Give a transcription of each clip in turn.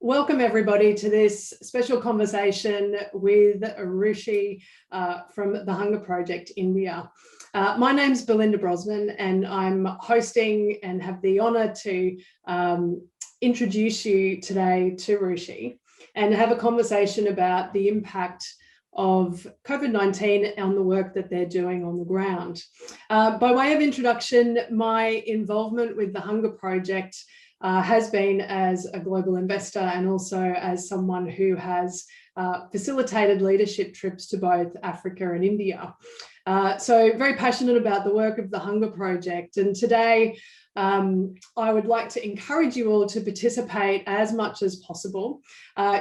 Welcome everybody to this special conversation with Ruchi from the Hunger Project India. My name's Belinda Brosnan and I'm hosting and have the honour to introduce you today to Ruchi and have a conversation about the impact of COVID-19 on the work that they're doing on the ground. By way of introduction, my involvement with the Hunger Project has been as a global investor and also as someone who has facilitated leadership trips to both Africa and India. So very passionate about the work of the Hunger Project. And today, I would like to encourage you all to participate as much as possible.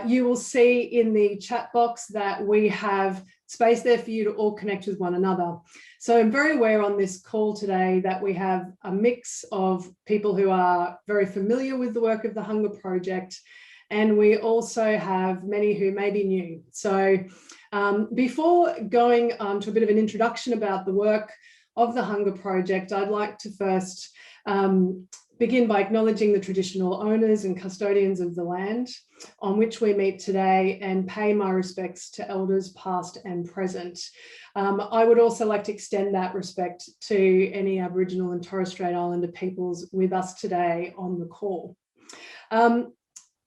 You will see in the chat box that we have space there for you to all connect with one another. So I'm very aware on this call today that we have a mix of people who are very familiar with the work of the Hunger Project, and we also have many who may be new. So before going to a bit of an introduction about the work of the Hunger Project, I'd like to first begin by acknowledging the traditional owners and custodians of the land on which we meet today and pay my respects to elders past and present. I would also like to extend that respect to any Aboriginal and Torres Strait Islander peoples with us today on the call.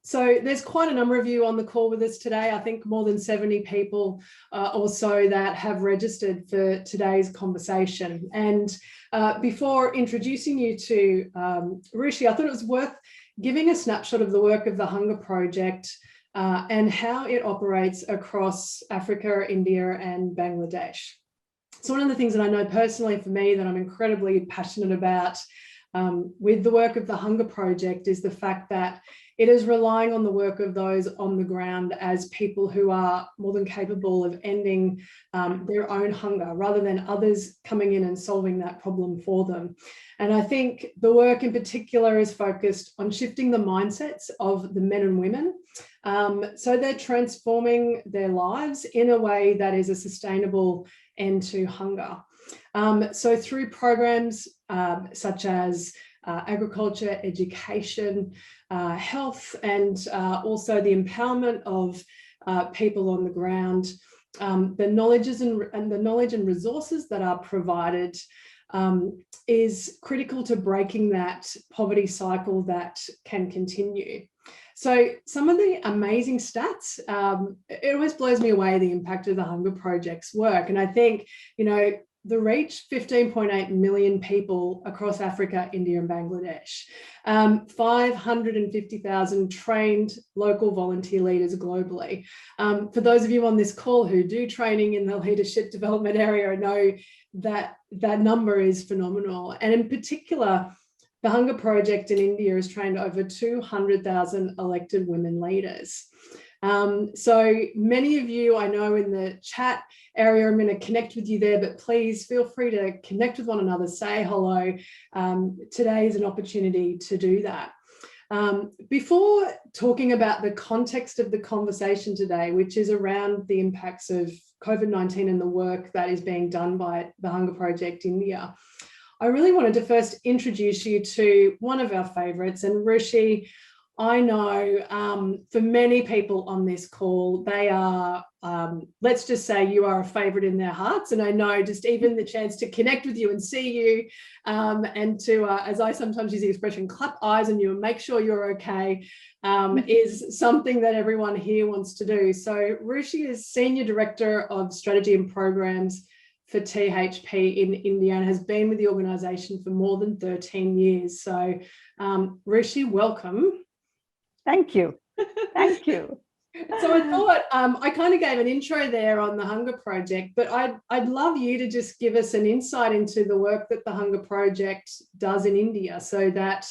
So there's quite a number of you on the call with us today. I think more than 70 people or so that have registered for today's conversation. And before introducing you to Ruchi, I thought it was worth giving a snapshot of the work of the Hunger Project and how it operates across Africa, India, and Bangladesh. So one of the things that I know personally for me that I'm incredibly passionate about with the work of the Hunger Project is the fact that it is relying on the work of those on the ground as people who are more than capable of ending their own hunger rather than others coming in and solving that problem for them. And I think the work in particular is focused on shifting the mindsets of the men and women. So they're transforming their lives in a way that is a sustainable end to hunger. So through programs such as agriculture, education, health, and also the empowerment of people on the ground, the knowledge and resources that are provided is critical to breaking that poverty cycle that can continue. So some of the amazing stats, it always blows me away the impact of the Hunger Project's work. And I think, you know, the reach 15.8 million people across Africa, India, and Bangladesh, 550,000 trained local volunteer leaders globally. For those of you on this call who do training in the leadership development area, know that that number is phenomenal. And in particular, the Hunger Project in India has trained over 200,000 elected women leaders. So many of you I know in the chat area, I'm going to connect with you there, but please feel free to connect with one another, say hello. Today is an opportunity to do that. Before talking about the context of the conversation today, which is around the impacts of COVID-19 and the work that is being done by the Hunger Project India, I really wanted to first introduce you to one of our favourites. And Ruchi, I know for many people on this call, they are, let's just say you are a favourite in their hearts. And I know just even the chance to connect with you and see you and to, as I sometimes use the expression, clap eyes on you and make sure you're okay is something that everyone here wants to do. So Ruchi is Senior Director of Strategy and Programs for THP in India and has been with the organisation for more than 13 years. So Ruchi, welcome. Thank you. Thank you. So I thought I kind of gave an intro there on the Hunger Project, but I'd love you to just give us an insight into the work that the Hunger Project does in India so that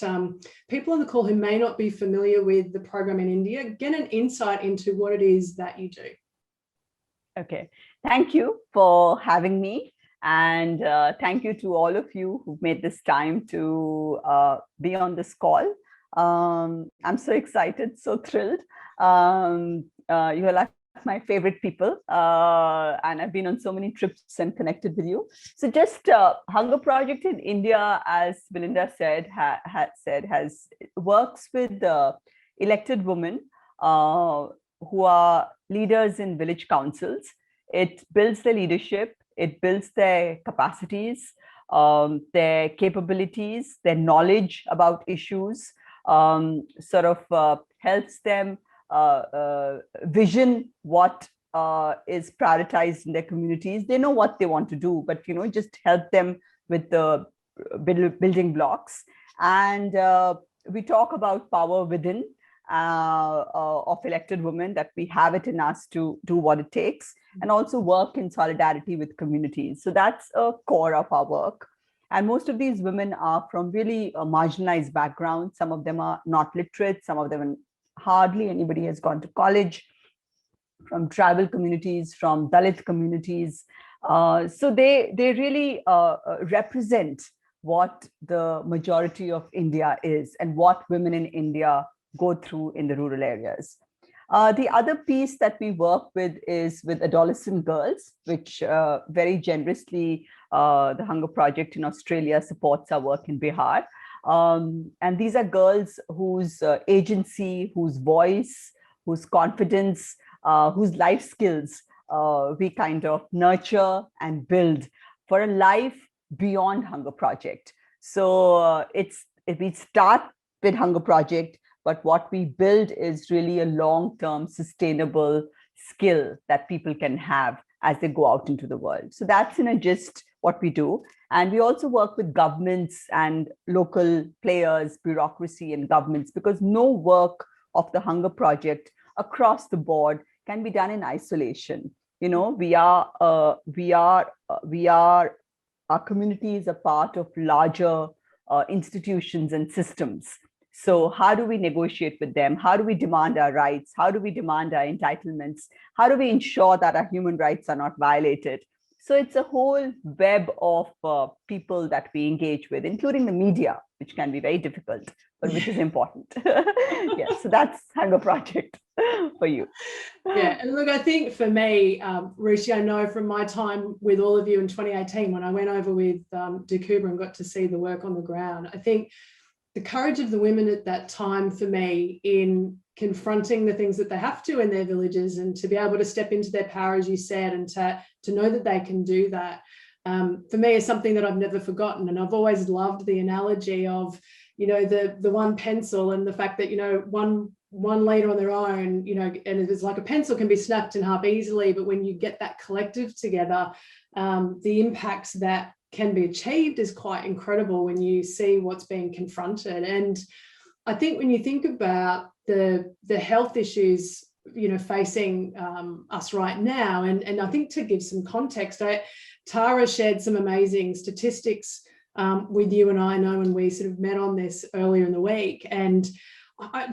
people on the call who may not be familiar with the program in India get an insight into what it is that you do. Okay. Thank you for having me. And thank you to all of you who've made this time to be on this call. I'm so excited, so thrilled. You are like my favorite people, and I've been on so many trips and connected with you. So just Hunger Project in India, as Belinda said, works with elected women who are leaders in village councils. It builds their leadership, it builds their capacities, their capabilities, their knowledge about issues, helps them vision what is prioritized in their communities. They know what they want to do, but just help them with the building blocks. And we talk about power within of elected women, that we have it in us to do what it takes, and also work in solidarity with communities. So that's a core of our work. And most of these women are from really marginalized backgrounds. Some of them are not literate, some of them hardly anybody has gone to college, from tribal communities, from Dalit communities. So they really represent what the majority of India is and what women in India go through in the rural areas. The other piece that we work with is with adolescent girls, which very generously the Hunger Project in Australia supports our work in Bihar. And these are girls whose agency, whose voice, whose confidence, whose life skills we kind of nurture and build for a life beyond Hunger Project. So we start with Hunger Project, but what we build is really a long-term sustainable skill that people can have as they go out into the world. So that's in a gist what we do. And we also work with governments and local players, bureaucracy and governments, because no work of the Hunger Project across the board can be done in isolation. Our community is a part of larger institutions and systems. So how do we negotiate with them? How do we demand our rights? How do we demand our entitlements? How do we ensure that our human rights are not violated? So it's a whole web of people that we engage with, including the media, which can be very difficult, but which is important. Yes, so that's Hunger Project for you. Yeah, and look, I think for me, Ruchi, I know from my time with all of you in 2018, when I went over with Dakuba and got to see the work on the ground, I think the courage of the women at that time for me in confronting the things that they have to in their villages, and to be able to step into their power, as you said, and to know that they can do that, for me is something that I've never forgotten. And I've always loved the analogy of, the one pencil, and the fact that, one leader on their own, and it's like a pencil can be snapped in half easily, but when you get that collective together, the impacts that can be achieved is quite incredible when you see what's being confronted. And I think when you think about the health issues, facing us right now, and I think to give some context, Tara shared some amazing statistics with you and I know when we sort of met on this earlier in the week, and I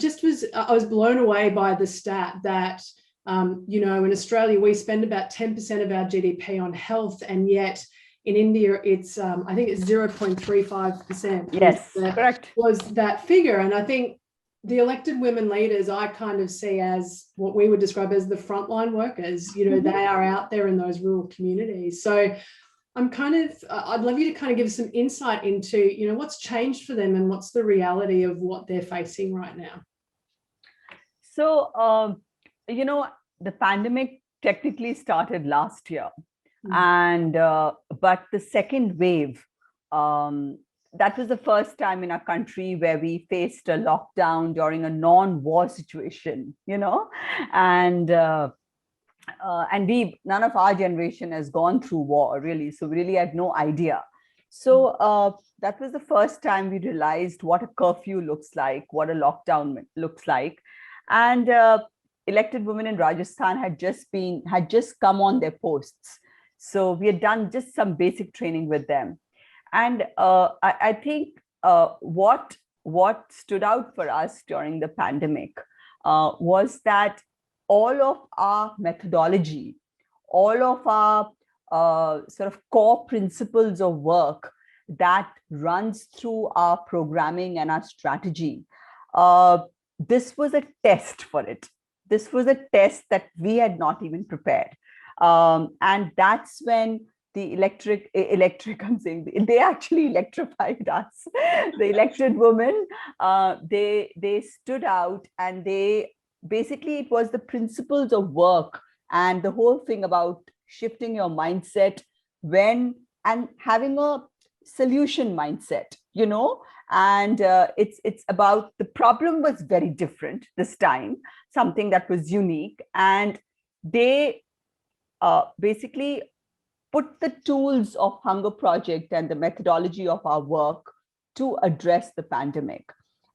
was blown away by the stat that in Australia we spend about 10% of our GDP on health, and yet in India it's I think it's 0.35%. Yes, correct. Was that figure. And I think the elected women leaders I kind of see as what we would describe as the frontline workers. They are out there in those rural communities. So I'd love you to kind of give some insight into, what's changed for them and what's the reality of what they're facing right now. So, the pandemic technically started last year, and but the second wave, that was the first time in our country where we faced a lockdown during a non-war situation, and none of our generation has gone through war really, so we really had no idea. So that was the first time we realized what a curfew looks like, what a lockdown looks like. And elected women in Rajasthan had just come on their posts, so we had done just some basic training with them. And I think what stood out for us during the pandemic was that all of our methodology, all of our sort of core principles of work that runs through our programming and our strategy, this was a test for it. This was a test that we had not even prepared. And that's when the they actually electrified us. The elected women, they stood out and they basically it was the principles of work and the whole thing about shifting your mindset and having a solution mindset, and it's about, the problem was very different this time, something that was unique, and they basically put the tools of Hunger Project and the methodology of our work to address the pandemic.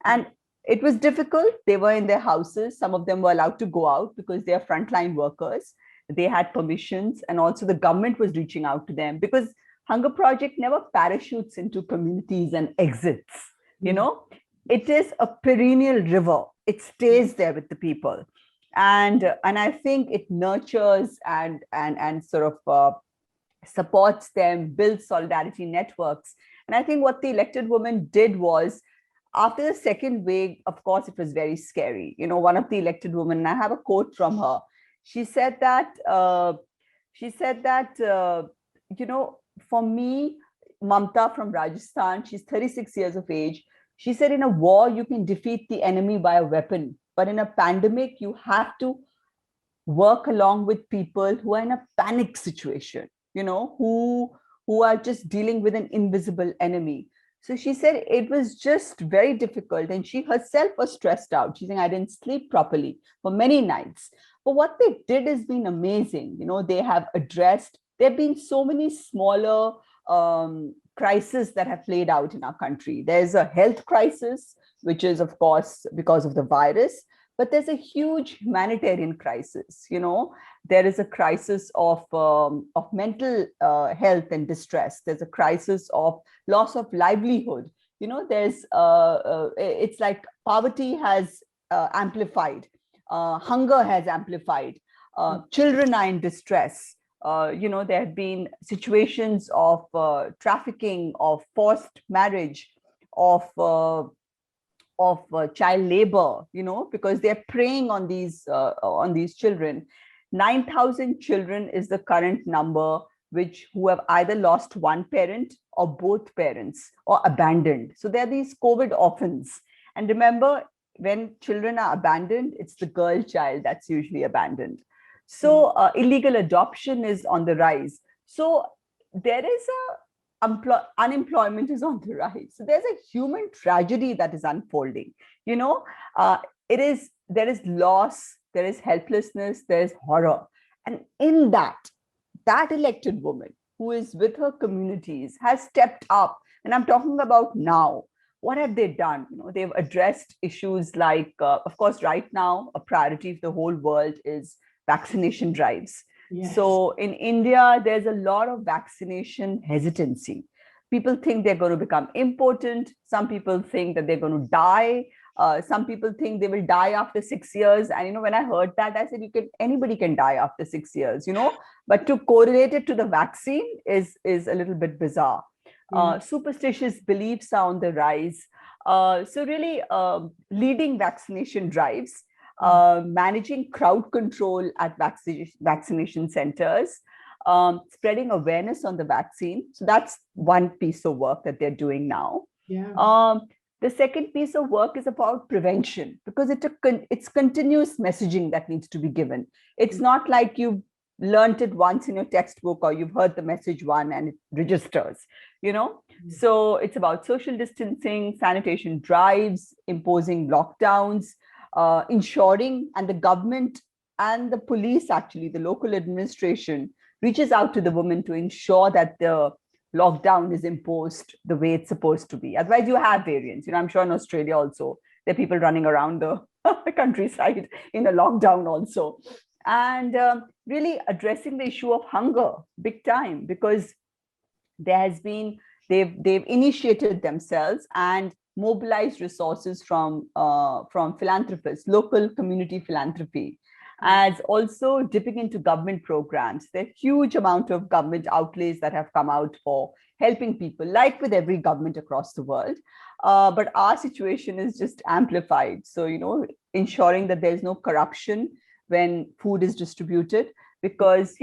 And it was difficult. They were in their houses. Some of them were allowed to go out because they are frontline workers. They had permissions, and also the government was reaching out to them, because Hunger Project never parachutes into communities and exits. It is a perennial river. It stays there with the people, and I think it nurtures and sort of supports them, builds solidarity networks. And I think what the elected woman did was, after the second wave, of course, it was very scary. One of the elected women, and I have a quote from her. She said that, for me, Mamta from Rajasthan, she's 36 years of age. She said, in a war, you can defeat the enemy by a weapon, but in a pandemic, you have to work along with people who are in a panic situation, who are just dealing with an invisible enemy. So she said it was just very difficult, and she herself was stressed out. She's saying, I didn't sleep properly for many nights. But what they did has been amazing. They have addressed, there have been so many smaller crises that have played out in our country. There's a health crisis, which is, of course, because of the virus, but there's a huge humanitarian crisis. There is a crisis of mental health and distress. There's a crisis of loss of livelihood. There's it's like poverty has amplified, hunger has amplified, children are in distress. There have been situations of trafficking, of forced marriage, of child labor, because they're preying on these children. 9,000 children is the current number who have either lost one parent or both parents or abandoned. So there are these COVID orphans. And remember, when children are abandoned, it's the girl child that's usually abandoned. So illegal adoption is on the rise. So there is unemployment is on the rise. So there's a human tragedy that is unfolding. There is loss, there is helplessness, there is horror. And in that elected woman who is with her communities has stepped up. And I'm talking about now. What have they done? They've addressed issues like, of course, right now, a priority for the whole world is vaccination drives. Yes. So in India, there's a lot of vaccination hesitancy. People think they're going to become impotent. Some people think that they're going to die. Some people think they will die after 6 years. And, when I heard that, I said, anybody can die after 6 years, but to correlate it to the vaccine is a little bit bizarre. Superstitious beliefs are on the rise. So really leading vaccination drives, managing crowd control at vaccination centers, spreading awareness on the vaccine. So that's one piece of work that they're doing now. Yeah. The second piece of work is about prevention, because it's continuous messaging that needs to be given. It's not like you've learned it once in your textbook or you've heard the message one and it registers, So it's about social distancing, sanitation drives, imposing lockdowns, ensuring, and the government and the police, actually, the local administration reaches out to the women to ensure that the lockdown is imposed the way it's supposed to be. Otherwise, you have variants. I'm sure in Australia also, there are people running around the countryside in a lockdown also. And really addressing the issue of hunger big time, because they've initiated themselves and mobilized resources from philanthropists, local community philanthropy, as also dipping into government programs. There are huge amount of government outlays that have come out for helping people, like with every government across the world. But our situation is just amplified. So, ensuring that there's no corruption when food is distributed, because,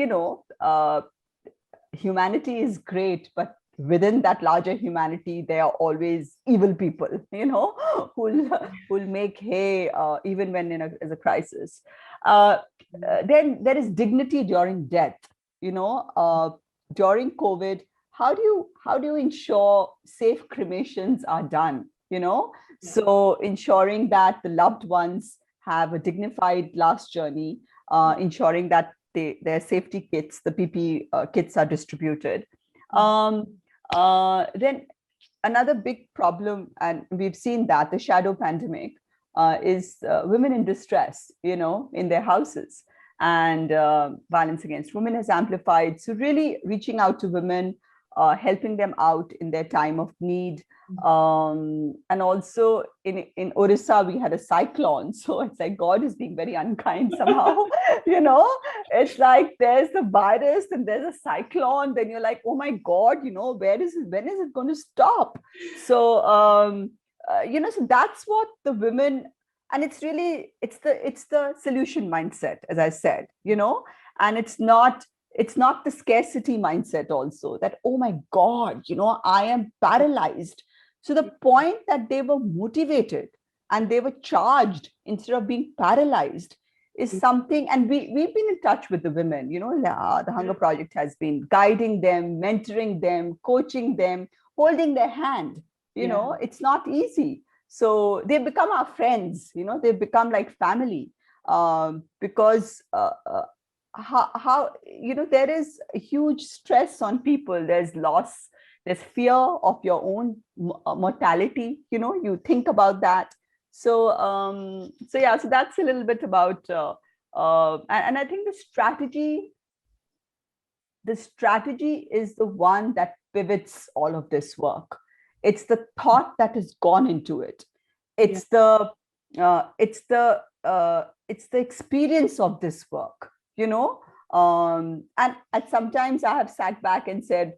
humanity is great, but within that larger humanity, there are always evil people, who'll make hay even when as a crisis. Then there is dignity during death. During COVID, how do you ensure safe cremations are done? So ensuring that the loved ones have a dignified last journey, ensuring that their safety kits, the PPE kits, are distributed. Then another big problem, and we've seen that the shadow pandemic, is women in distress, in their houses, and violence against women has amplified. So really reaching out to women, helping them out in their time of need. And also in Orissa, we had a cyclone. So it's like God is being very unkind somehow. It's like there's the virus and there's a cyclone. Then you're like, oh my God, when is it going to stop? So, so that's what the women, and it's the solution mindset, as I said, and it's not the scarcity mindset also, that, oh my God, I am paralyzed. So the point that they were motivated and they were charged instead of being paralyzed is something. And we've been in touch with the women, the Hunger Project has been guiding them, mentoring them, coaching them, holding their hand. It's not easy. So they've become our friends, they've become like family, because how there is a huge stress on people. There's loss, there's fear of your own mortality. You think about that. So so that's a little bit about and I think the strategy is the one that pivots all of this work. It's the thought that has gone into it. It's the experience of this work. And sometimes I have sat back and said,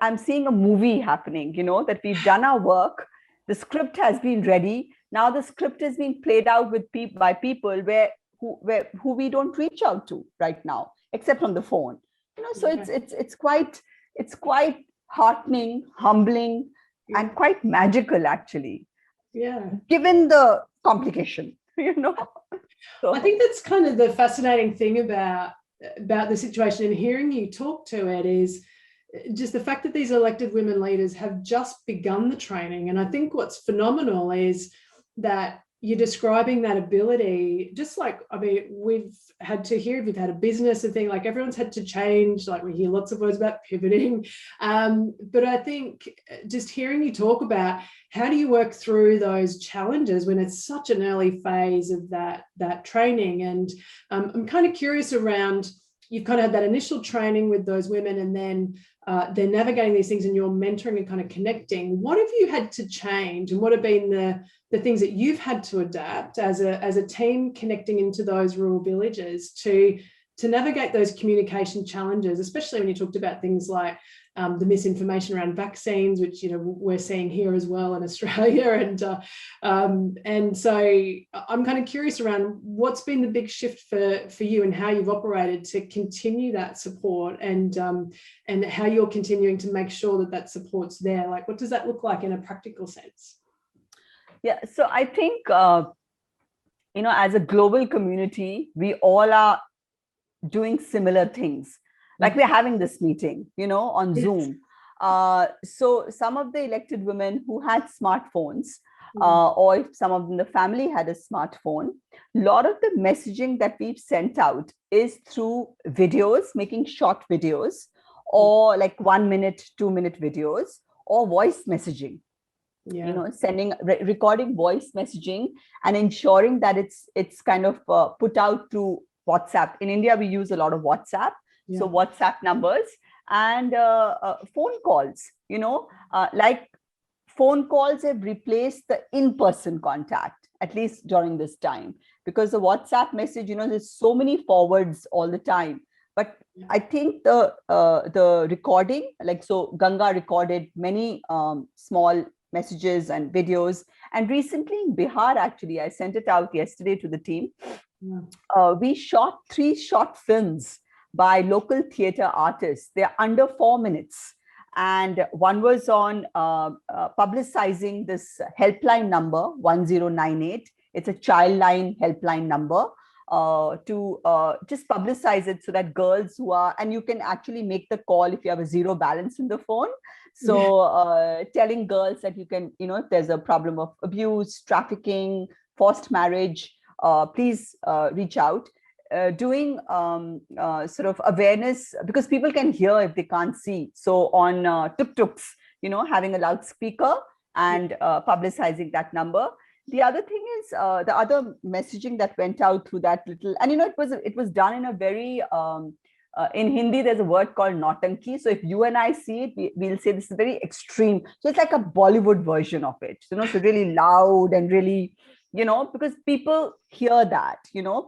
I'm seeing a movie happening, that we've done our work, the script has been ready, now the script is being played out by people who we don't reach out to right now, except on the phone. So it's quite heartening, humbling, and quite magical, actually. Given the complication, So I think that's kind of the fascinating thing about the situation, and hearing you talk to it is just the fact that these elected women leaders have just begun the training. And I think what's phenomenal is that you're describing that ability, just like, we've had a business, a thing, like everyone's had to change, like we hear lots of words about pivoting. But I think just hearing you talk about how do you work through those challenges when it's such an early phase of that training. And I'm kind of curious around, you've kind of had that initial training with those women, and then they're navigating these things and you're mentoring and kind of connecting. What have you had to change, and what have been the things that you've had to adapt as a team connecting into those rural villages to navigate those communication challenges, especially when you talked about things like the misinformation around vaccines, which we're seeing here as well in Australia, and so I'm kind of curious around what's been the big shift for you and how you've operated to continue that support, and how you're continuing to make sure that support's there. Like, what does that look like in a practical sense? Yeah, so I think as a global community, we all are doing similar things. Like we're having this meeting, on Zoom. So some of the elected women who had smartphones, or if some of them, the family had a smartphone, a lot of the messaging that we've sent out is through videos, making short videos, or like 1 minute, 2 minute videos, or voice messaging. Recording voice messaging and ensuring that it's kind of put out through WhatsApp. In India, we use a lot of WhatsApp. So WhatsApp numbers and phone calls, like phone calls have replaced the in-person contact, at least during this time, because the WhatsApp message, there's so many forwards all the time. But I think the recording, so Ganga recorded many small messages and videos. And recently in Bihar, actually, I sent it out yesterday to the team. We shot 3 short films by local theater artists. They're under 4 minutes. and one was on publicizing this helpline number 1098. It's a child line helpline number, to just publicize it so that girls who are, and you can actually make the call if you have a zero balance in the phone. So telling girls that you can, if there's a problem of abuse, trafficking, forced marriage, please reach out. Doing sort of awareness, because people can hear if they can't see. So on tuk-tuks, having a loudspeaker and publicizing that number. The other thing is the other messaging that went out through that little, and it was done in a very in Hindi, there's a word called nautanki. So if you and I see it, we'll say this is very extreme. So it's like a Bollywood version of it, so really loud and really, because people hear that,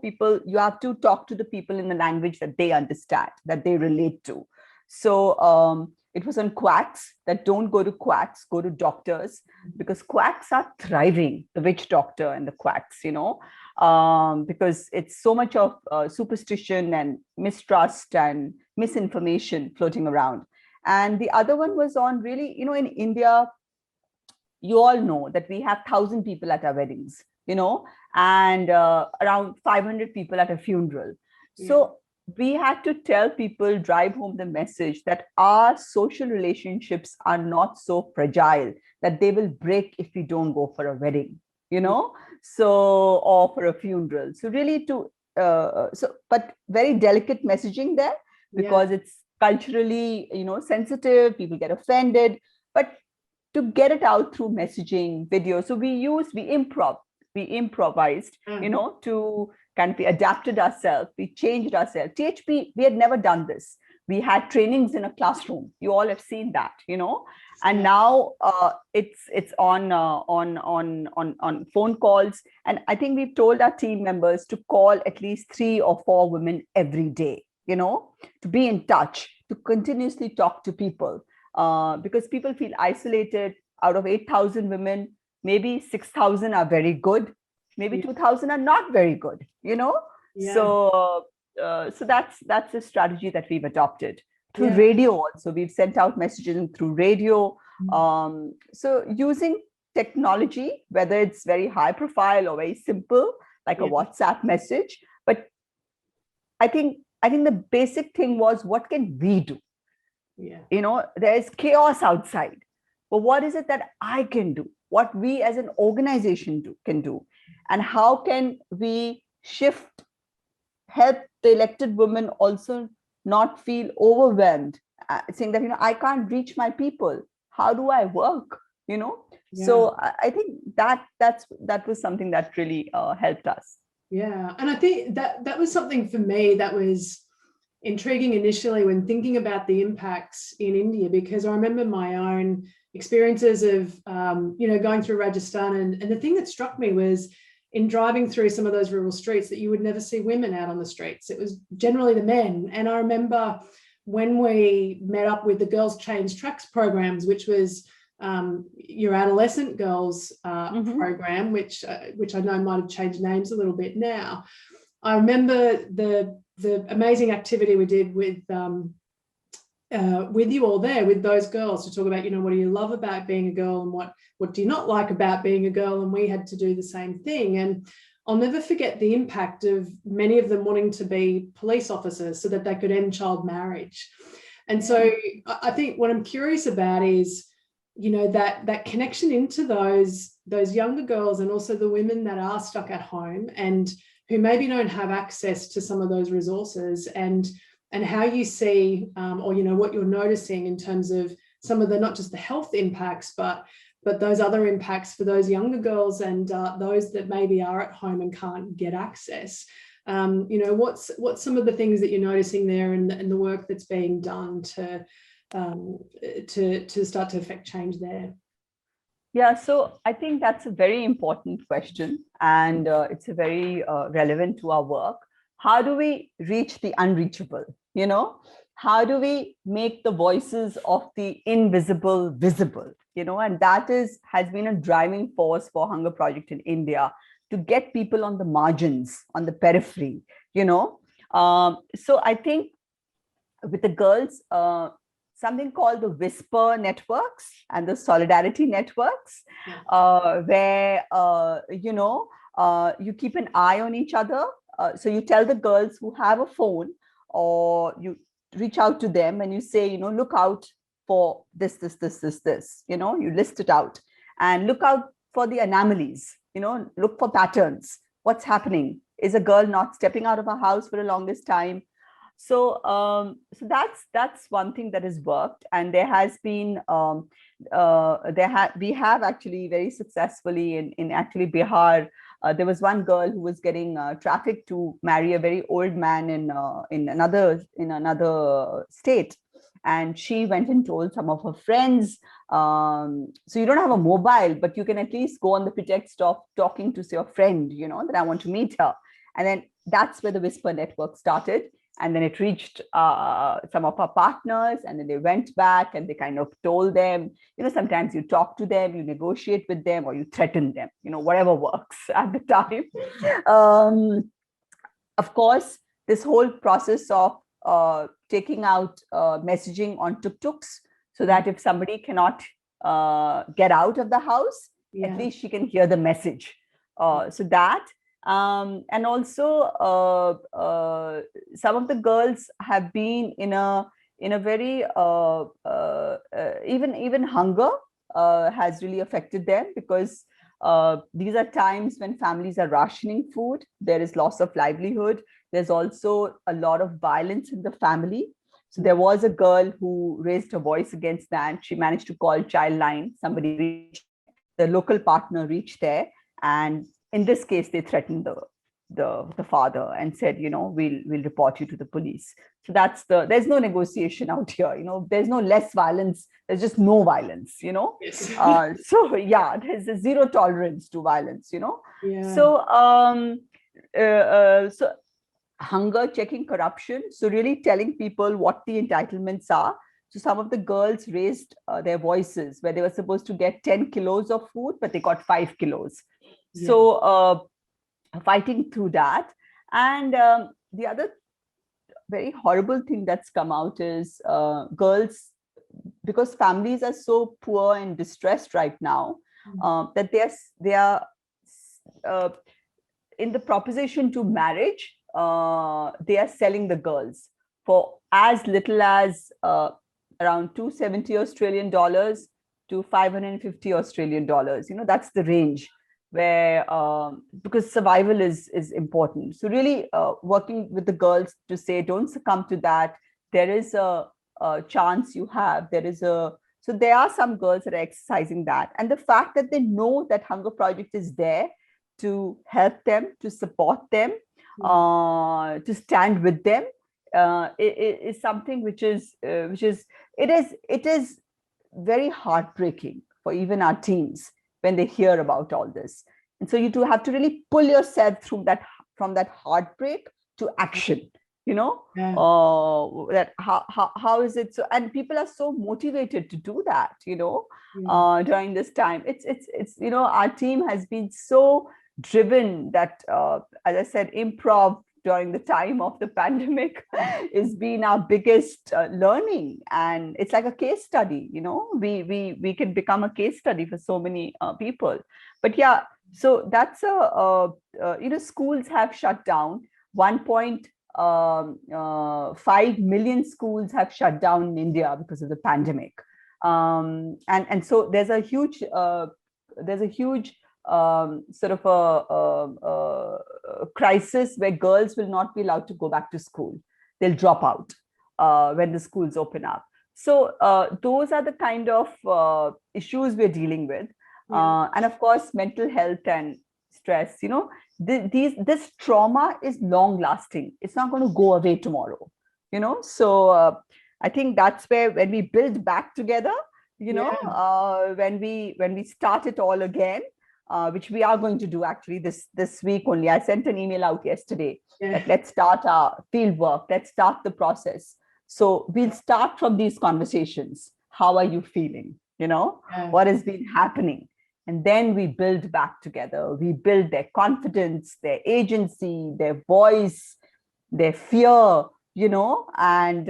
people, you have to talk to the people in the language that they understand, that they relate to. So it was on quacks, that don't go to quacks, go to doctors, because quacks are thriving, the witch doctor and the quacks, because it's so much of superstition and mistrust and misinformation floating around. And the other one was on really, in India, you all know that we have 1,000 people at our weddings, and around 500 people at a funeral. Yeah. So we had to tell people, drive home the message that our social relationships are not so fragile that they will break if we don't go for a wedding, so, or for a funeral. So really but very delicate messaging there, because it's culturally, sensitive, people get offended, but to get it out through messaging, video. So we improvised, to kind of, we adapted ourselves, we changed ourselves. THP, we had never done this. We had trainings in a classroom. You all have seen that, and now it's on phone calls. And I think we've told our team members to call at least 3 or 4 women every day, to be in touch, to continuously talk to people, because people feel isolated. Out of 8,000 women, maybe 6,000 are very good. Maybe 2,000 are not very good, So that's a strategy that we've adopted through radio. Also, we've sent out messaging through radio. So using technology, whether it's very high profile or very simple, like a WhatsApp message. But I think the basic thing was, what can we do? There's chaos outside. But what is it that I can do? What we as an organization can do? And how can we help the elected women also not feel overwhelmed, saying that, I can't reach my people. How do I work? So I think that was something that really helped us. Yeah. And I think that was something for me that was intriguing initially when thinking about the impacts in India, because I remember my own experiences of, going through Rajasthan. And the thing that struck me was, in driving through some of those rural streets, that you would never see women out on the streets. It was generally the men. And I remember when we met up with the Girls Change Tracks programs, which was your adolescent girls program, which I know might have changed names a little bit now. I remember the amazing activity we did with you all there, with those girls, to talk about, what do you love about being a girl, and what do you not like about being a girl? And we had to do the same thing. And I'll never forget the impact of many of them wanting to be police officers so that they could end child marriage. And so I think what I'm curious about is, that connection into those younger girls, and also the women that are stuck at home and who maybe don't have access to some of those resources, and how you see, or, what you're noticing in terms of some of the, not just the health impacts, but those other impacts for those younger girls and those that maybe are at home and can't get access. What's some of the things that you're noticing there, and the work that's being done to start to affect change there? Yeah, so I think that's a very important question, and it's a very relevant to our work. How do we reach the unreachable? How do we make the voices of the invisible visible? And that has been a driving force for Hunger Project in India, to get people on the margins, on the periphery. So I think with the girls, something called the whisper networks and the solidarity networks, where, you keep an eye on each other. So you tell the girls who have a phone, or you reach out to them and you say, look out for this, you list it out and look out for the anomalies, look for patterns. What's happening? Is a girl not stepping out of her house for the longest time? So, that's one thing that has worked, and there has been we have actually very successfully in actually Bihar. There was one girl who was getting trafficked to marry a very old man in another state, and she went and told some of her friends. So you don't have a mobile, but you can at least go on the pretext of talking to your friend, that I want to meet her, and then that's where the whisper network started. And then it reached some of our partners, and then they went back and they kind of told them, sometimes you talk to them, you negotiate with them, or you threaten them, whatever works at the time. Of course, this whole process of taking out messaging on tuk-tuks, so that if somebody cannot get out of the house, at least she can hear the message. So that. And also, some of the girls have been in a very even hunger has really affected them, because these are times when families are rationing food. There is loss of livelihood. There's also a lot of violence in the family. So there was a girl who raised her voice against that. She managed to call Childline. Somebody reached, the local partner reached there, and in this case, they threatened the father and said, we'll report you to the police. So there's no negotiation out here. There's no less violence. There's just no violence. Yes. So there's a zero tolerance to violence. So so hunger, checking corruption. So really telling people what the entitlements are. So some of the girls raised their voices, where they were supposed to get 10 kilos of food, but they got 5 kilos. So fighting through that. And the other very horrible thing that's come out is girls, because families are so poor and distressed right now, that they are in the proposition to marriage, they are selling the girls for as little as around 270 Australian dollars to 550 Australian dollars. That's the range where, because survival is important. So really working with the girls to say, don't succumb to that. There is a chance you have. So there are some girls that are exercising that. And the fact that they know that Hunger Project is there to help them, to support them, to stand with them, is something which is very heartbreaking for even our teams when they hear about all this. And so you do have to really pull yourself through from that heartbreak to action, that how is it so, and people are so motivated to do that, during this time. It's our team has been so driven that, as I said, improv during the time of the pandemic has been our biggest learning. And it's like a case study, we can become a case study for so many people. But so that's schools have shut down. 1.5 million schools have shut down in India because of the pandemic. And so there's a huge sort of a crisis where girls will not be allowed to go back to school. They'll drop out when the schools open up. So those are the kind of issues we're dealing with. And of course, mental health and stress, this trauma is long lasting. It's not going to go away tomorrow, So I think that's where, when we build back together, when we start it all again, which we are going to do actually this week only. I sent an email out yesterday that let's start our field work. Let's start the process. So we'll start from these conversations. How are you feeling? What has been happening? And then we build back together. We build their confidence, their agency, their voice, their fear, and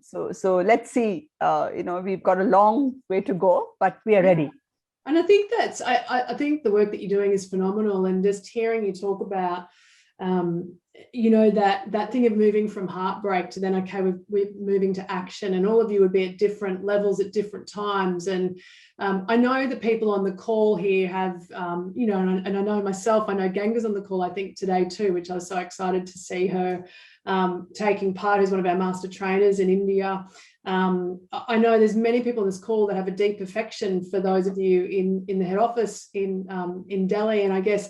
so let's see, we've got a long way to go, but we are ready. And I think I think the work that you're doing is phenomenal, and just hearing you talk about, that thing of moving from heartbreak to then, okay, we're moving to action, and all of you would be at different levels at different times. And I know the people on the call here have, and I know myself, I know Ganga's on the call, I think today too, which I was so excited to see her taking part, who's one of our master trainers in India. I know there's many people on this call that have a deep affection for those of you in the head office in Delhi, and I guess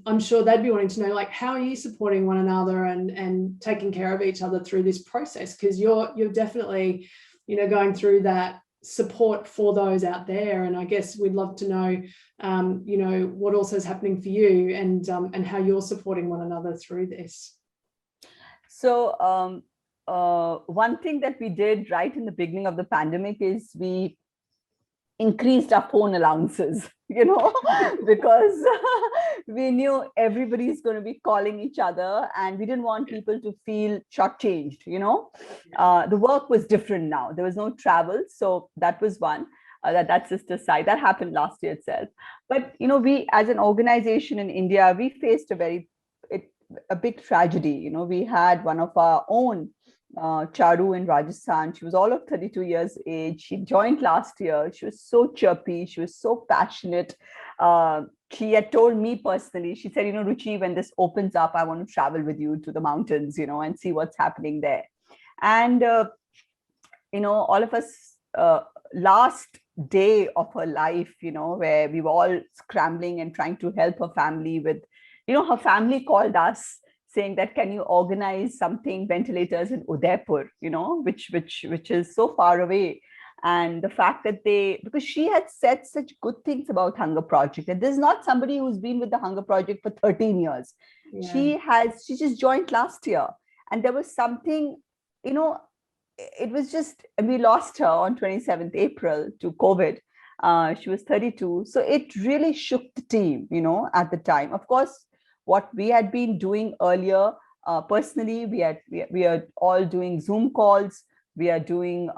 I'm sure they'd be wanting to know, like, how are you supporting one another and taking care of each other through this process? Because you're definitely, going through that support for those out there, and I guess we'd love to know, what also is happening for you, and how you're supporting one another through this. So one thing that we did right in the beginning of the pandemic is we increased our phone allowances, because we knew everybody's going to be calling each other, and we didn't want people to feel shortchanged. The work was different now. There was no travel. So that was one, that sister side that happened last year itself. But, we as an organization in India, we faced a big tragedy. We had one of our own, Charu in Rajasthan. She was all of 32 years age. She joined last year. She was so chirpy. She was so passionate. She had told me personally, she said, Ruchi, when this opens up, I want to travel with you to the mountains, and see what's happening there. And, all of us, last day of her life, where we were all scrambling and trying to help her family with, her family called us saying that, can you organize something, ventilators in Udaipur, which is so far away. And the fact that because she had said such good things about Hunger Project, and this is not somebody who's been with the Hunger Project for 13 years. Yeah. She just joined last year. And there was something, it was just, and we lost her on 27th April to COVID. She was 32. So it really shook the team, at the time. Of course, what we had been doing earlier, personally, we are all doing Zoom calls. We are doing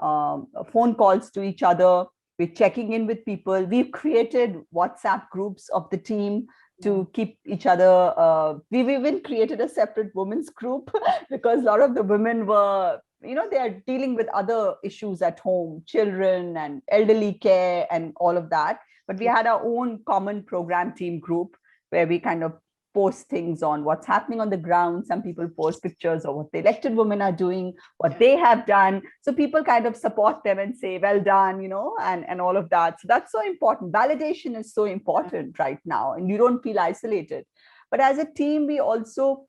phone calls to each other. We're checking in with people. We've created WhatsApp groups of the team to keep each other. We've even created a separate women's group because a lot of the women were, they are dealing with other issues at home, children and elderly care and all of that. But we had our own common program team group where we kind of post things on what's happening on the ground. Some people post pictures of what the elected women are doing, what they have done. So people kind of support them and say, well done, and all of that. So that's so important. Validation is so important right now, and you don't feel isolated. But as a team, we also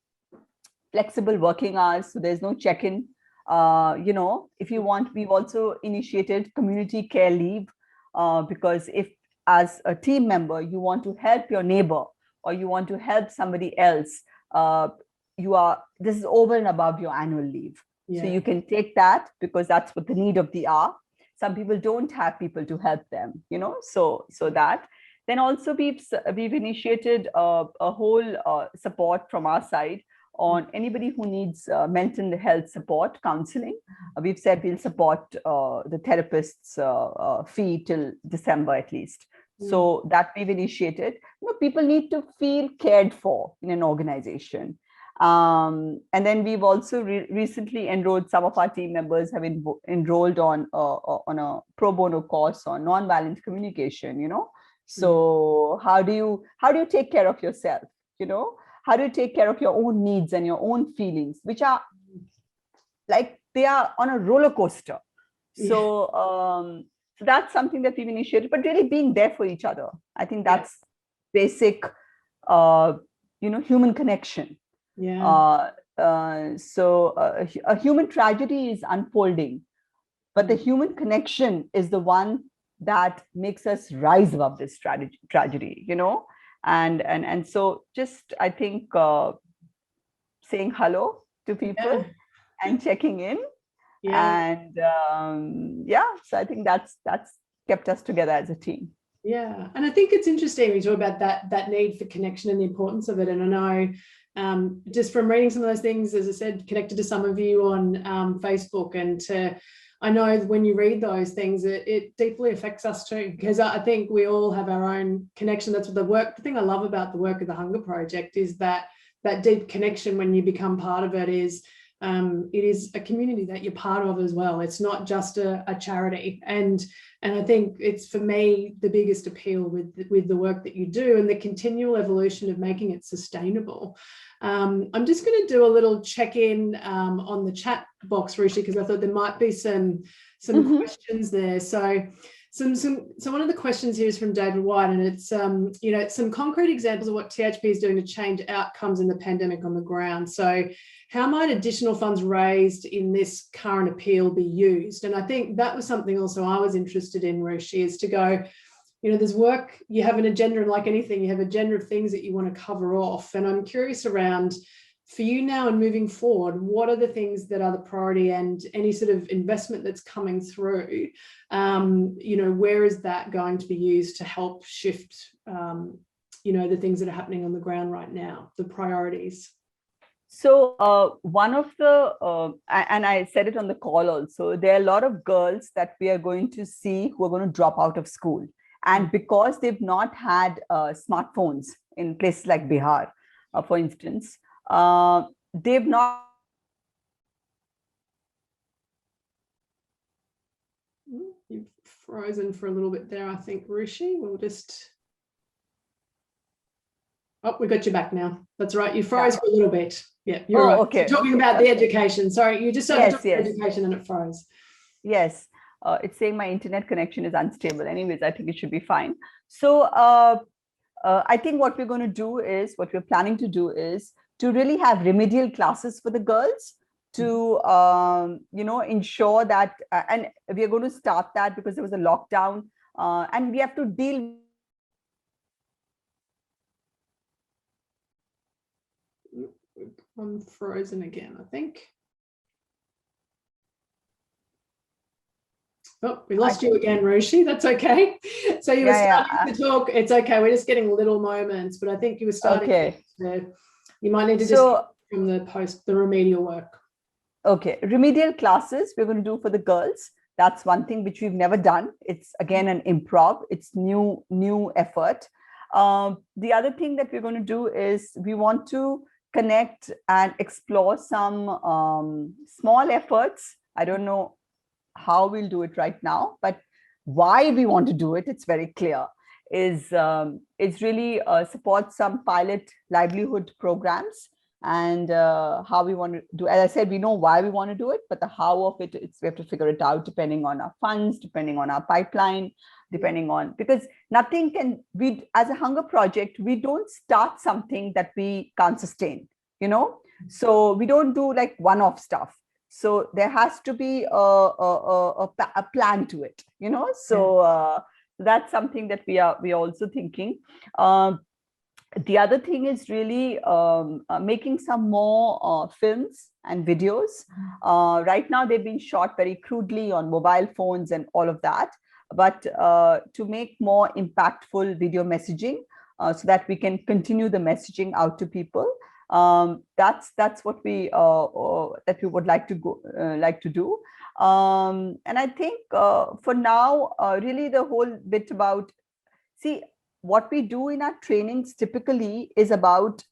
flexible working hours. So there's no check-in. If you want, we've also initiated community care leave, because if as a team member, you want to help your neighbor, or you want to help somebody else, this is over and above your annual leave. Yeah. So you can take that because that's what the need of the hour. Some people don't have people to help them, so that. Then also we've initiated a whole support from our side on anybody who needs mental health support, counseling. We've said we'll support the therapist's fee till December at least. So that we've initiated. People need to feel cared for in an organization. And then we've also recently enrolled, some of our team members have enrolled on a pro bono course on nonviolent communication, So how do you take care of yourself, How do you take care of your own needs and your own feelings, which are like, they are on a roller coaster. So, so that's something that we've initiated, but really being there for each other. I think that's basic, human connection. Yeah. So a human tragedy is unfolding, but the human connection is the one that makes us rise above this tragedy, And so just, I think, saying hello to people and checking in. Yeah. And so I think that's kept us together as a team. Yeah, and I think it's interesting we talk about that need for connection and the importance of it. And I know just from reading some of those things, as I said, connected to some of you on Facebook, and I know when you read those things, it deeply affects us too, because I think we all have our own connection. That's what the thing I love about the work of the Hunger Project is that deep connection when you become part of it is it is a community that you're part of as well. It's not just a charity. And I think it's, for me, the biggest appeal with the work that you do and the continual evolution of making it sustainable. I'm just going to do a little check-in on the chat box, Ruchi, because I thought there might be some questions there. So one of the questions here is from David White, and it's some concrete examples of what THP is doing to change outcomes in the pandemic on the ground. So how might additional funds raised in this current appeal be used? And I think that was something also I was interested in, Ruchi, is to go, there's work, you have an agenda, and like anything, you have an agenda of things that you want to cover off. And I'm curious around, for you now and moving forward, what are the things that are the priority, and any sort of investment that's coming through, where is that going to be used to help shift, the things that are happening on the ground right now, the priorities? So one of the, and I said it on the call also, there are a lot of girls that we are going to see who are going to drop out of school. And because they've not had smartphones in places like Bihar, for instance, they've not. You've frozen for a little bit there, I think, Ruchi. We'll just. Oh, we got you back now. That's right. You froze for a little bit. Yeah, you're right. Okay. So talking about the education. Sorry, you just started talking about education and it froze. Yes. It's saying my internet connection is unstable. Anyways, I think it should be fine. So I think what we're going to do is, what we're planning to do is to really have remedial classes for the girls to, ensure that, and we are going to start that because there was a lockdown and we have to deal. I'm frozen again, I think. Oh, we lost you again, Ruchi. That's okay. So you were starting to talk. It's okay. We're just getting little moments, but I think you were starting. Okay. You might need to just from the remedial work. Okay, remedial classes we're going to do for the girls. That's one thing which we've never done. It's again an improv. It's new effort. The other thing that we're going to do is we want to connect and explore some small efforts. I don't know how we'll do it right now, but why we want to do it, it's very clear, is it's really support some pilot livelihood programs, and how we want to do. As I said, we know why we want to do it, but the how of it, we have to figure it out depending on our funds, depending on our pipeline, depending on, because nothing can, we as a hunger project, we don't start something that we can't sustain, so we don't do like one-off stuff. So there has to be a plan to it, so that's something that we are also thinking. The other thing is really making some more films and videos. Right now, they've been shot very crudely on mobile phones and all of that. But to make more impactful video messaging so that we can continue the messaging out to people. That's what we would like to do. And I think for now, really the whole bit about, see, what we do in our trainings typically is about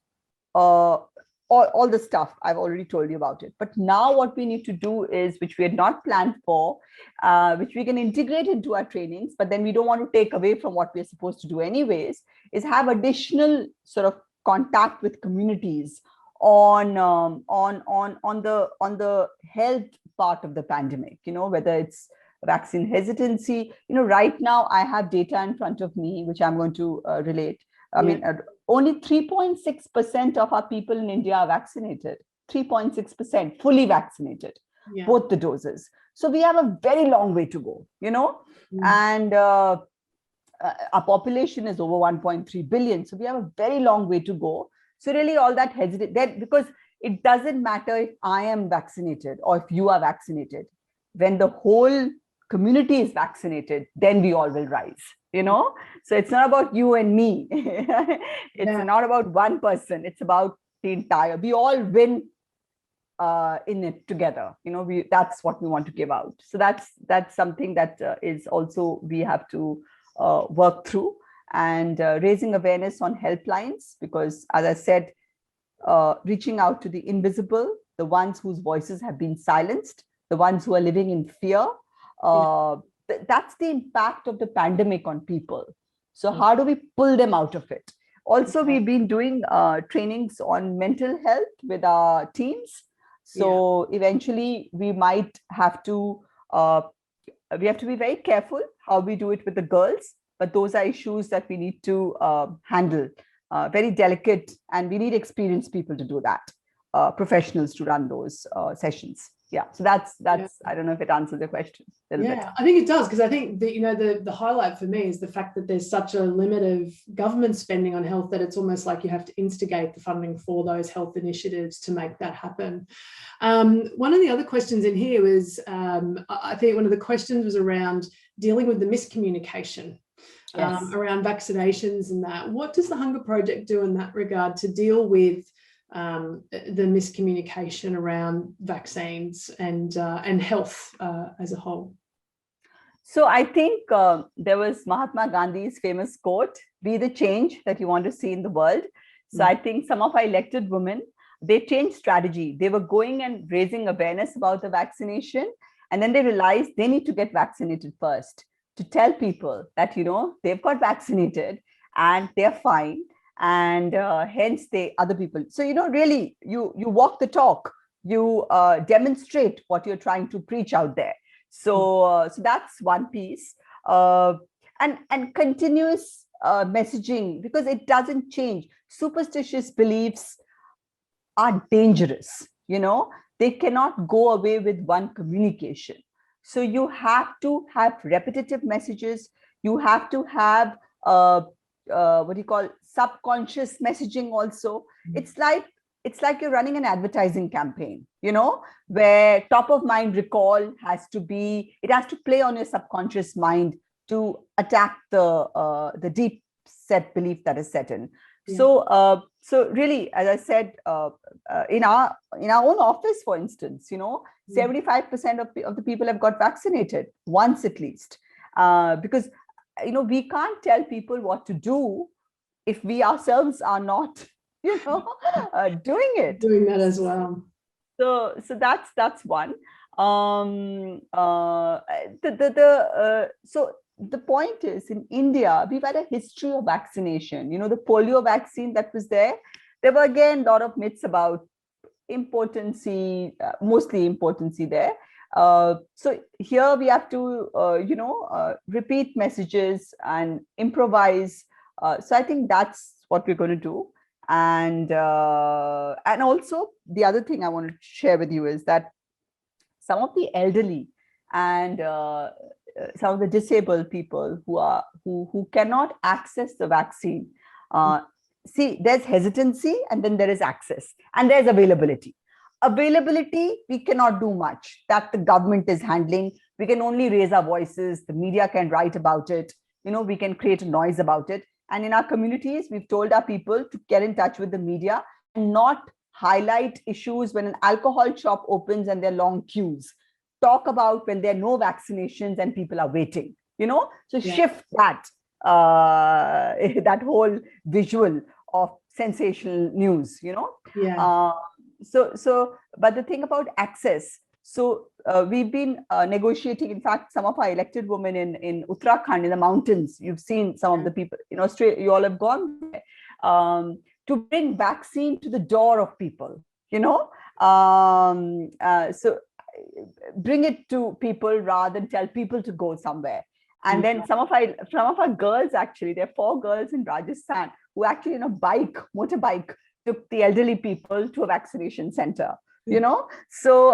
all the stuff I've already told you about it. But now what we need to do is, which we had not planned for, which we can integrate into our trainings, but then we don't want to take away from what we're supposed to do anyways, is have additional sort of contact with communities on the health part of the pandemic, whether it's vaccine hesitancy. Right now I have data in front of me, which I'm going to relate. I mean, only 3.6% of our people in India are vaccinated, 3.6% fully vaccinated, both the doses. So we have a very long way to go, and our population is over 1.3 billion. So we have a very long way to go. So really all that hesitate, because it doesn't matter if I am vaccinated or if you are vaccinated. When the whole community is vaccinated, then we all will rise, you know? So it's not about you and me. It's not about one person. It's about the entire, we all win in it together. You know, that's what we want to give out. So that's something that is also, we have to work through, and raising awareness on helplines, because as I said, reaching out to the invisible, the ones whose voices have been silenced, the ones who are living in fear. That's the impact of the pandemic on people. So how do we pull them out of it? Also, we've been doing trainings on mental health with our teams. So eventually we might have to, we have to be very careful how we do it with the girls, but those are issues that we need to handle, very delicate, and we need experienced people to do that, professionals to run those sessions. Yeah, so that's I don't know if it answers the question a little bit. I think it does, because I think that, you know, the highlight for me is the fact that there's such a limit of government spending on health that it's almost like you have to instigate the funding for those health initiatives to make that happen. One of the other questions in here was, I think one of the questions was around dealing with the miscommunication around vaccinations and that. What does the Hunger Project do in that regard to deal with the miscommunication around vaccines and health as a whole? So I think there was Mahatma Gandhi's famous quote, "Be the change that you want to see in the world." So I think some of our elected women, they changed strategy. They were going and raising awareness about the vaccination, and then they realized they need to get vaccinated first, to tell people that, you know, they've got vaccinated and they're fine, and hence other people. So, you know, really, you walk the talk, you demonstrate what you're trying to preach out there. So that's one piece, and continuous messaging, because it doesn't change. Superstitious beliefs are dangerous, you know, they cannot go away with one communication. So you have to have repetitive messages. You have to have what do you call subconscious messaging also. It's like you're running an advertising campaign, you know, where top of mind recall has to be, it has to play on your subconscious mind to attack the deep set belief that is set in. So really, as I said, in our own office, for instance, you know, 75% of the people have got vaccinated once at least, because, you know, we can't tell people what to do if we ourselves are not, you know, doing it. Doing that as well. So that's one. So the point is, in India, we've had a history of vaccination. You know, the polio vaccine that was there were again a lot of myths about impotency, mostly impotency there. So here we have to, you know, repeat messages and improvise. So I think that's what we're going to do. And also the other thing I want to share with you is that some of the elderly and some of the disabled people who cannot access the vaccine, see, there's hesitancy, and then there is access, and there's availability. Availability, we cannot do much. That the government is handling. We can only raise our voices. The media can write about it. You know, we can create a noise about it. And in our communities, we've told our people to get in touch with the media and not highlight issues when an alcohol shop opens and there are long queues. Talk about when there are no vaccinations and people are waiting, you know, so shift that, that whole visual of sensational news, you know. But the thing about access, so we've been negotiating, in fact, some of our elected women in Uttarakhand, in the mountains, you've seen some of the people in Australia, you all have gone there, to bring vaccine to the door of people, you know. So bring it to people rather than tell people to go somewhere. And then some of our girls, actually, there are 4 girls in Rajasthan who actually, in a motorbike, took the elderly people to a vaccination center, you know. So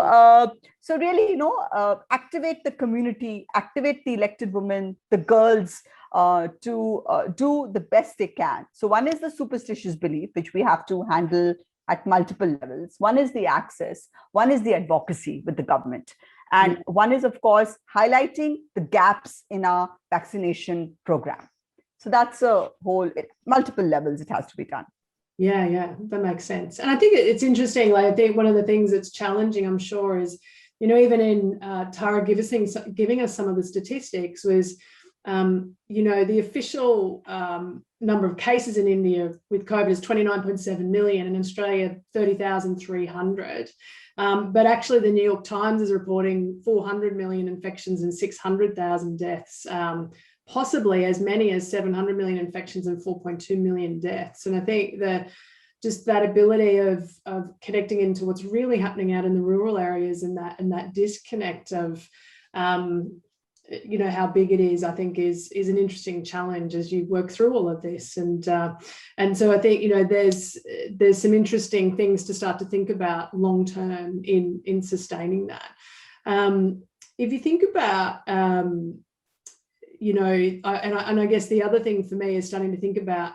really, you know, activate the community, activate the elected women, the girls, to do the best they can. So one is the superstitious belief, which we have to handle at multiple levels. One is the access, one is the advocacy with the government. And one is, of course, highlighting the gaps in our vaccination program. So that's a whole, multiple levels it has to be done. Yeah, that makes sense. And I think it's interesting. Like, I think one of the things that's challenging, I'm sure, is, even in Tara giving us some of the statistics was, the official number of cases in India with COVID is 29.7 million, and in Australia 30,300. But actually, the New York Times is reporting 400 million infections and 600,000 deaths, possibly as many as 700 million infections and 4.2 million deaths. And I think just that ability of connecting into what's really happening out in the rural areas, and that disconnect of how big it is, I think is an interesting challenge as you work through all of this. And so I think, there's some interesting things to start to think about long term in sustaining that. If you think about, I guess the other thing for me is starting to think about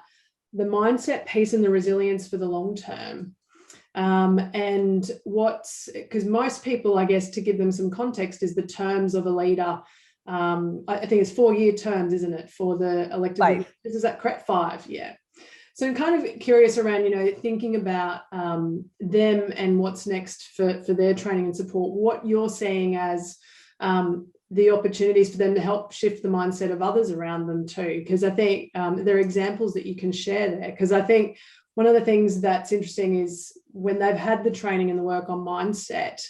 the mindset piece and the resilience for the long term. And because most people, I guess, to give them some context, is the terms of a leader. I think it's 4-year terms, isn't it, for the elected? 5. Is that correct? 5, yeah. So I'm kind of curious around, thinking about them and what's next for their training and support, what you're seeing as the opportunities for them to help shift the mindset of others around them too. Because I think there are examples that you can share there. Because I think one of the things that's interesting is when they've had the training and the work on mindset,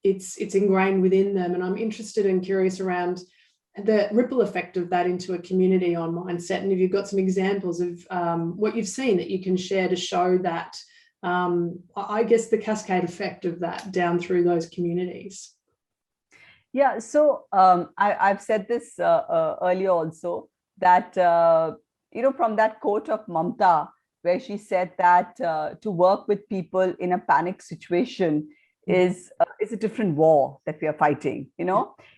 it's ingrained within them. And I'm interested and curious around the ripple effect of that into a community on mindset. And if you've got some examples of what you've seen that you can share to show that, I guess, the cascade effect of that down through those communities. Yeah, so I've said this earlier also, that, from that quote of Mamta, where she said that to work with people in a panic situation is a different war that we are fighting.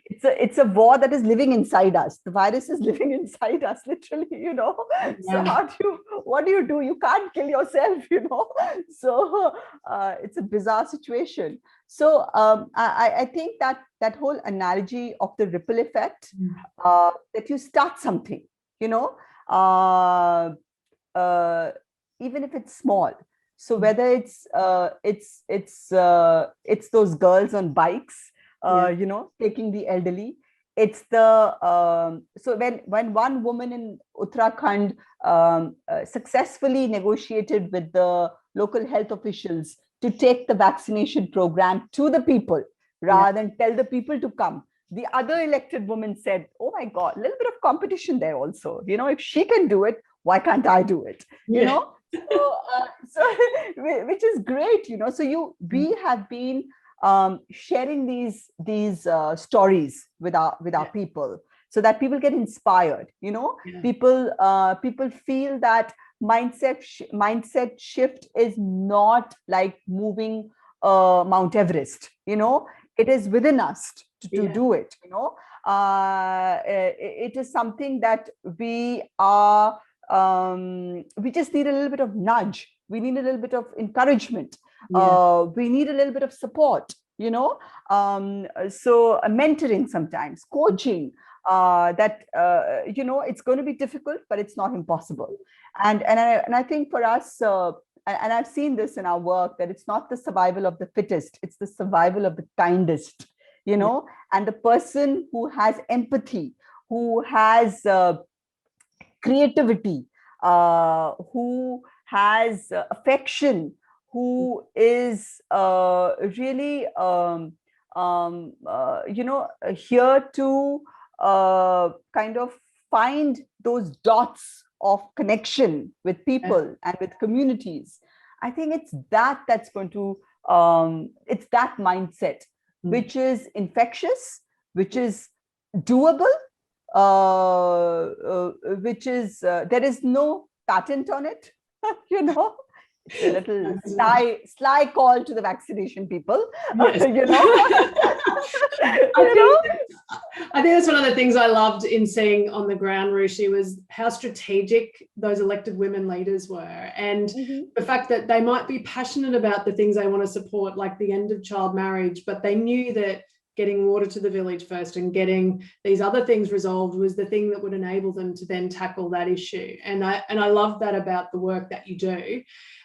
It's a war that is living inside us. The virus is living inside us, literally. So what do? You can't kill yourself. So it's a bizarre situation. So I think that whole analogy of the ripple effect, that you start something, even if it's small. So whether it's those girls on bikes, taking the elderly. It's the so when one woman in Uttarakhand successfully negotiated with the local health officials to take the vaccination program to the people rather than tell the people to come. The other elected woman said, "Oh my God, a little bit of competition there also. If she can do it, why can't I do it?" So which is great. So we have been sharing these stories with our people, so that people get inspired. People feel that mindset shift is not like moving Mount Everest. It is within us to do it. It is something that we are. We just need a little bit of nudge. We need a little bit of encouragement. We need a little bit of support. So mentoring, sometimes coaching. That it's going to be difficult, but it's not impossible. And I think for us, and I've seen this in our work, that it's not the survival of the fittest; it's the survival of the kindest. And the person who has empathy, who has creativity, who has affection, who is really here to kind of find those dots of connection with people and with communities. I think it's that's going to it's that mindset which is infectious, which is doable, which is there is no patent on it. It's a little sly call to the vaccination people. Yes. You know. I think that's one of the things I loved in seeing on the ground, Ruchi, was how strategic those elected women leaders were, and the fact that they might be passionate about the things they want to support, like the end of child marriage, but they knew that getting water to the village first and getting these other things resolved was the thing that would enable them to then tackle that issue. And I love that about the work that you do,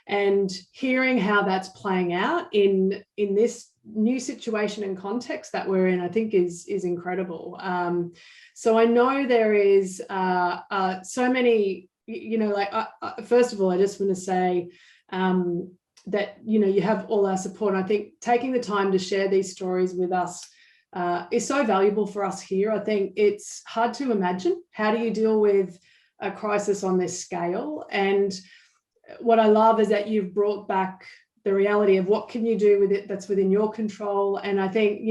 and hearing how that's playing out in this new situation and context that we're in, I think is incredible. So I know there is so many, first of all, I just want to say that, you have all our support. And I think taking the time to share these stories with us is so valuable for us here. I think it's hard to imagine, how do you deal with a crisis on this scale? And what I love is that you've brought back the reality of what can you do with it that's within your control. And I think,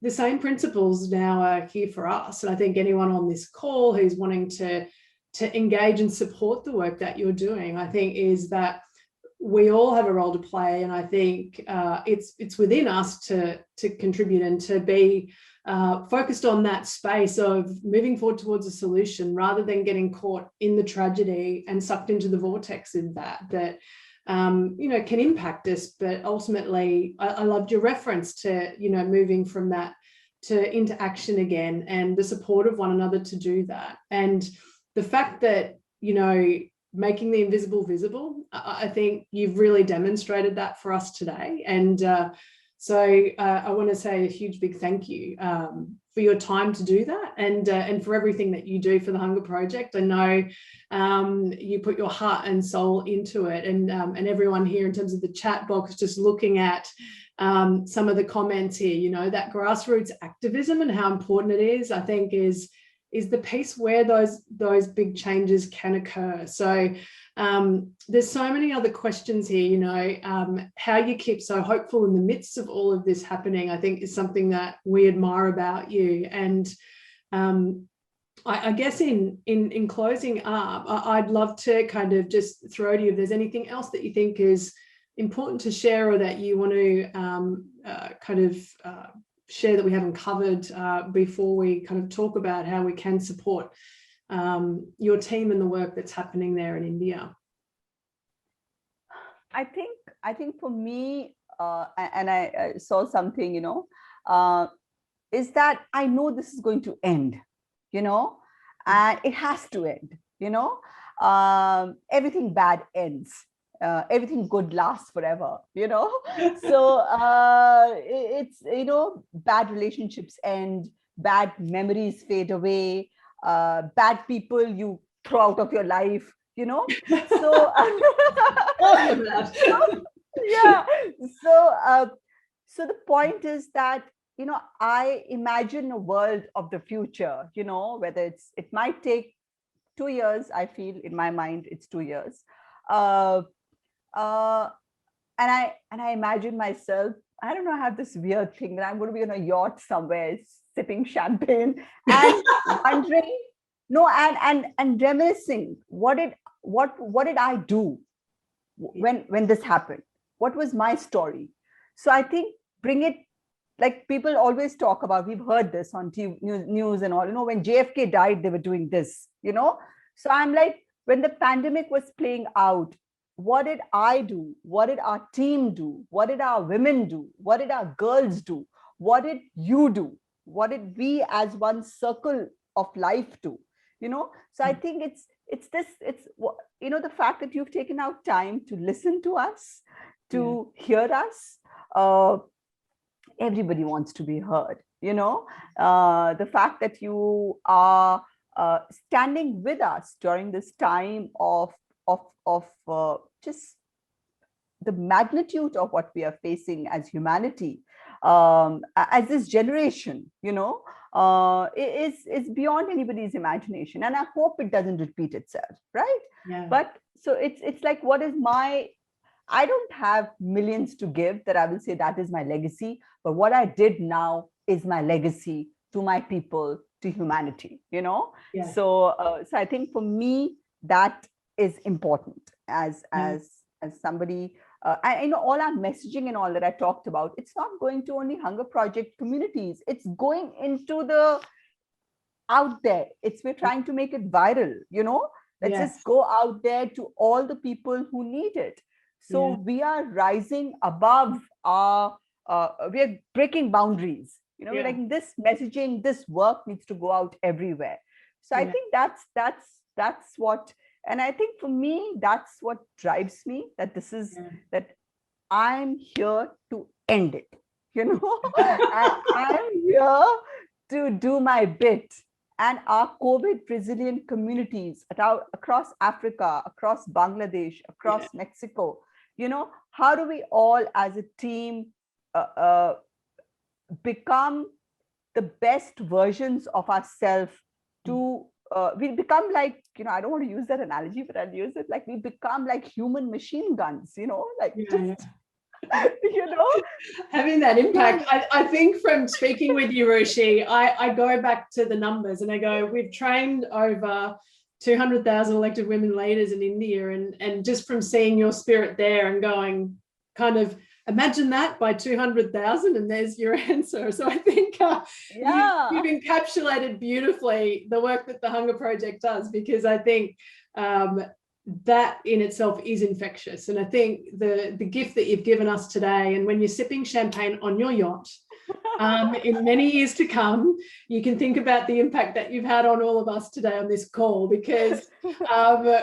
the same principles now are here for us. And I think anyone on this call who's wanting to engage and support the work that you're doing, I think is that we all have a role to play. And I think it's within us to contribute and to be focused on that space of moving forward towards a solution, rather than getting caught in the tragedy and sucked into the vortex of that can impact us. But ultimately, I loved your reference to, moving from that into action again, and the support of one another to do that. And the fact that, making the invisible visible, I think you've really demonstrated that for us today. And so I want to say a huge big thank you for your time to do that, and for everything that you do for the Hunger Project. I know you put your heart and soul into it, and everyone here, in terms of the chat box, just looking at some of the comments here, that grassroots activism and how important it is, I think is the piece where those big changes can occur. So there's so many other questions here, how you keep so hopeful in the midst of all of this happening, I think is something that we admire about you. And I guess in closing up, I'd love to kind of just throw to you if there's anything else that you think is important to share, or that you want to share that we haven't covered before we kind of talk about how we can support your team and the work that's happening there in India. I think for me, and I saw something, is that I know this is going to end, and it has to end, everything bad ends. Everything good lasts forever, so it's, bad relationships end, bad memories fade away, bad people you throw out of your life, so yeah, so the point is that, I imagine a world of the future, whether it might take 2 years. I feel in my mind it's 2 years. And I imagine myself, I don't know, I have this weird thing that I'm going to be on a yacht somewhere sipping champagne and wondering, and reminiscing, what did I do when this happened? What was my story? So I think bring it, like people always talk about, we've heard this on TV, news and all, when JFK died, they were doing this, So I'm like, when the pandemic was playing out, what did I do? What did our team do? What did our women do? What did our girls do? What did you do? What did we as one circle of life do? So I think it's the fact that you've taken out time to listen to us, to hear us. Everybody wants to be heard, the fact that you are standing with us during this time of just the magnitude of what we are facing as humanity, as this generation, is beyond anybody's imagination. And I hope it doesn't repeat itself, right? Yeah. But so it's like, I don't have millions to give that I will say that is my legacy, but what I did now is my legacy to my people, to humanity, Yeah. So I think for me, that is important as as somebody, and all our messaging and all that I talked about, it's not going to only Hunger Project communities. It's going into the out there. We're trying to make it viral, let's just go out there to all the people who need it. So we are rising above our, we are breaking boundaries, we're like, this messaging, this work needs to go out everywhere. So I think that's what, and I think for me, that's what drives me, that this is, that I'm here to end it, and I'm here to do my bit. And our COVID resilient communities across Africa, across Bangladesh, across Mexico, how do we all as a team become the best versions of ourselves to, we become like, I don't want to use that analogy, but I'll use it like we become like human machine guns, like having that impact. I think from speaking with you, Ruchi, I go back to the numbers and I go, we've trained over 200,000 elected women leaders in India, and just from seeing your spirit there and going, kind of imagine that by 200,000 and there's your answer. So I think you've encapsulated beautifully the work that the Hunger Project does, because I think that in itself is infectious. And I think the gift that you've given us today, and when you're sipping champagne on your yacht in many years to come, you can think about the impact that you've had on all of us today on this call, because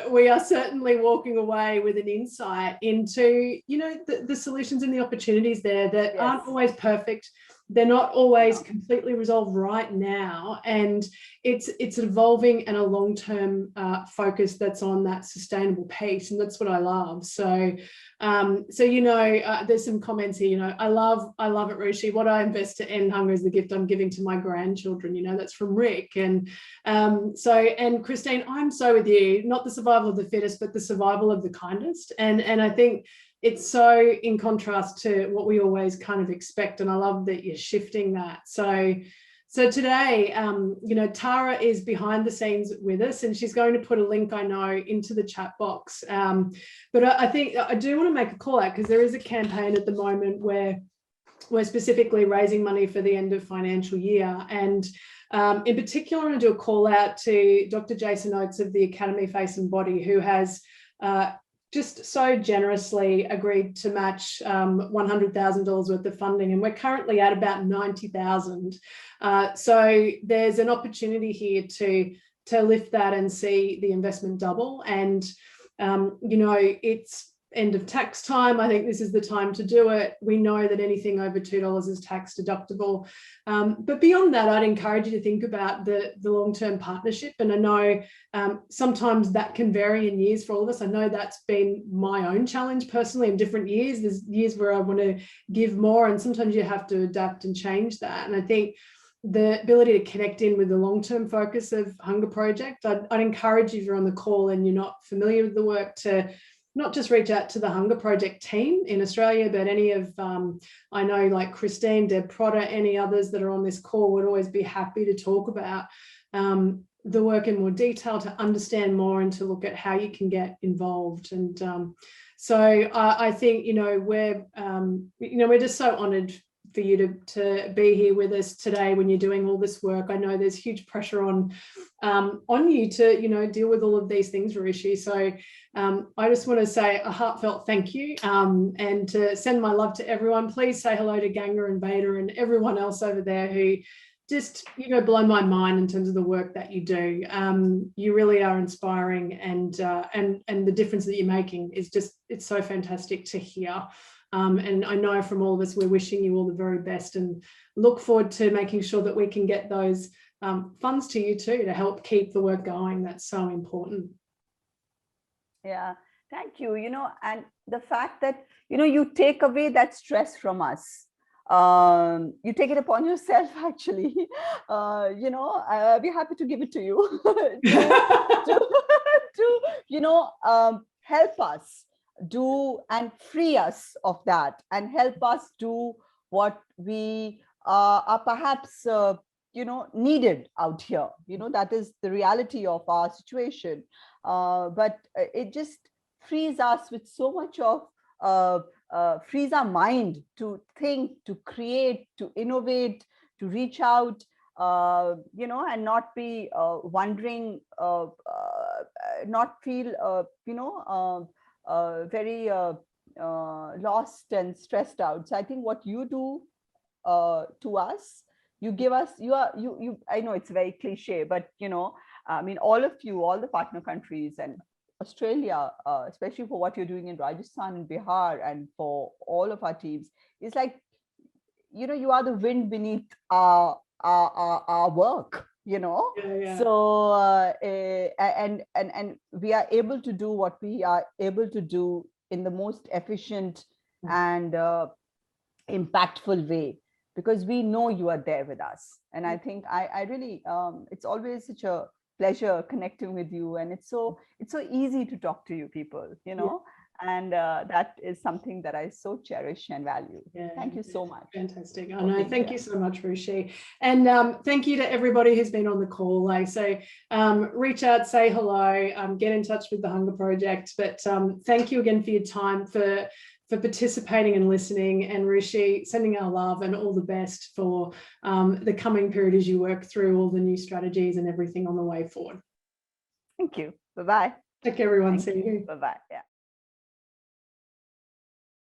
we are certainly walking away with an insight into, the solutions and the opportunities there that aren't always perfect. They're not always completely resolved right now, and it's evolving and a long-term focus that's on that sustainable piece, and that's what I love. So, there's some comments here. I love it, Ruchi. What I invest to end hunger is the gift I'm giving to my grandchildren. That's from Rick, and Christine, I'm so with you. Not the survival of the fittest, but the survival of the kindest, and I think it's so in contrast to what we always kind of expect. And I love that you're shifting that. So today, Tara is behind the scenes with us, and she's going to put a link, I know, into the chat box. But I think I do want to make a call out, because there is a campaign at the moment where we're specifically raising money for the end of financial year. And in particular, I want to do a call out to Dr. Jason Oates of the Academy Face and Body, who has just so generously agreed to match $100,000 worth of funding, and we're currently at about 90,000. So there's an opportunity here to lift that and see the investment double. And it's end of tax time. I think this is the time to do it. We know that anything over $2 is tax deductible. But beyond that, I'd encourage you to think about the long-term partnership. And I know sometimes that can vary in years for all of us. I know that's been my own challenge personally in different years. There's years where I want to give more, and sometimes you have to adapt and change that. And I think the ability to connect in with the long-term focus of Hunger Project, I'd encourage you, if you're on the call and you're not familiar with the work, to not just reach out to the Hunger Project team in Australia, but any of, I know like Christine, Deb Trotter, any others that are on this call would always be happy to talk about the work in more detail, to understand more and to look at how you can get involved. And so I think, we're just so honoured for you to be here with us today when you're doing all this work. I know there's huge pressure on you to, deal with all of these things, Ruchi. So I just want to say a heartfelt thank you and to send my love to everyone. Please say hello to Ganga and Vader and everyone else over there who just, blow my mind in terms of the work that you do. You really are inspiring, and the difference that you're making is just, it's so fantastic to hear. And I know from all of us, we're wishing you all the very best, and look forward to making sure that we can get those funds to you too, to help keep the work going. That's so important. Yeah, thank you. And the fact that, you take away that stress from us. You take it upon yourself, actually. I'll be happy to give it to you to help us do and free us of that, and help us do what we are perhaps needed out here. That is the reality of our situation. But it just frees us with so much of, frees our mind to think, to create, to innovate, to reach out, and not be wondering, not feel, very lost and stressed out. So I think what you do to us, you give us, I know it's very cliche, but I mean, all of you, all the partner countries and Australia, especially for what you're doing in Rajasthan and Bihar, and for all of our teams, it's like, you are the wind beneath our work, Yeah. So and we are able to do what we are able to do in the most efficient and impactful way, because we know you are there with us. And I think I really, it's always such a pleasure connecting with you, and it's so easy to talk to you people, and that is something that I so cherish and value. Thank you so much. Fantastic. I know. Thank you so much, Ruchi. And thank you to everybody who's been on the call. So reach out, say hello, get in touch with the Hunger Project. But thank you again for your time, for participating and listening. And Ruchi, sending our love and all the best for the coming period as you work through all the new strategies and everything on the way forward. Thank you. Bye-bye. Take care, everyone. See you. Bye-bye. Yeah.